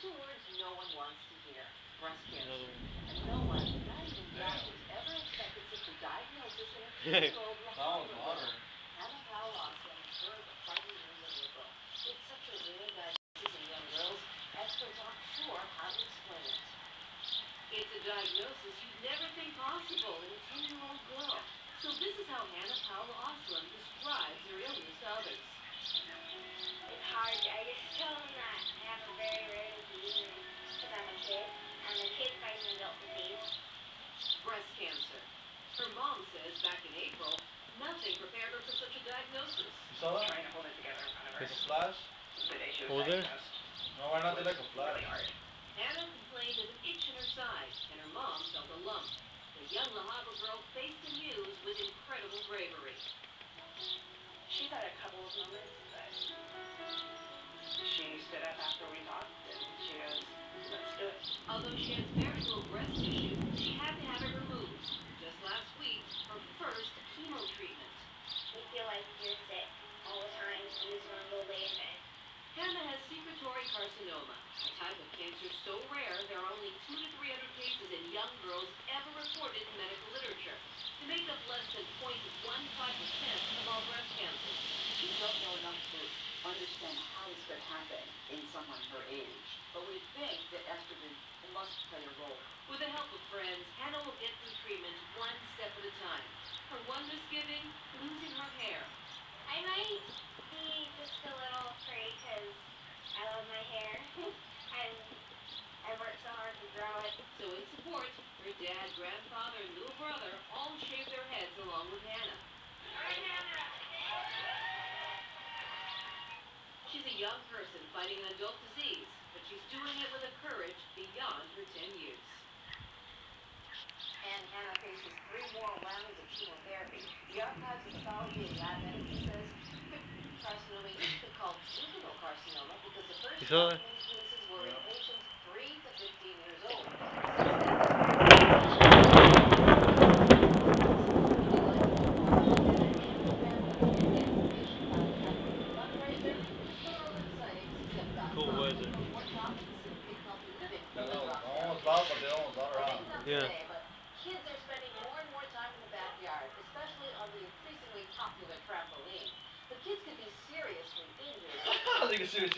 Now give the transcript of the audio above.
two words no one wants to hear. Breast cancer. And no one, not even doctors, ever expected such a diagnosis in a 2-year-old Lahore. Hannah Powell Austin, her the fighting news liberal. It's such a rare diagnosis in young girls, experts aren't sure how to explain it. It's a diagnosis you'd never think possible in a 10-year-old girl. So this is how Hannah Powell Austin describes her illness to others. It's hard. I just tell them that I have a very rare disease because I'm a kid, and the kid fights an adult disease. Breast cancer. Her mom says back in April, nothing prepared her for such a diagnosis. You saw that? Trying to hold it together in front of her. It's a flash? The day she was Hold it? diagnosed. No, why not? They like a flash. Really hard. Hannah complained of an itch in her side, and her mom felt a lump. The young Lahore girl faced the news with incredible bravery. She's had a couple of moments, but she stood up after we talked, and she goes, let's do it. Although she has very little breast tissue, she had to have it removed. Just last week, her first chemo treatment. You feel like you're sick all the time. You just want to go lay in bed. Hannah has secretory carcinoma, a type of cancer so rare there are only 200 to 300 cases in young girls ever reported in medical literature. They make up less than 0.15% of all breast cancers. We don't know enough to understand how this could happen in someone her age, but we think that estrogen must play a role. With the help of friends, Hannah will get through treatment one step at a time. Her one misgiving, losing her hair. I might be just a little afraid because I love my hair, and I worked so hard to grow it. So in support, her dad, grandfather, and little brother all shave their heads along with Hannah. She's a young person fighting an adult disease, but she's doing it with a courage beyond her 10 years. And Hannah faces 3 more rounds of chemotherapy. The archives of pathology and lab medicine says carcinoma used to be called juvenile carcinoma because the first saw that? cases were in patients 3 to 15 years old. Cool weather. Almost loud, but they almost got around. Yeah. But kids are spending more and more time in the backyard, especially on the increasingly popular trampoline. The kids could be seriously injured. I think it's serious.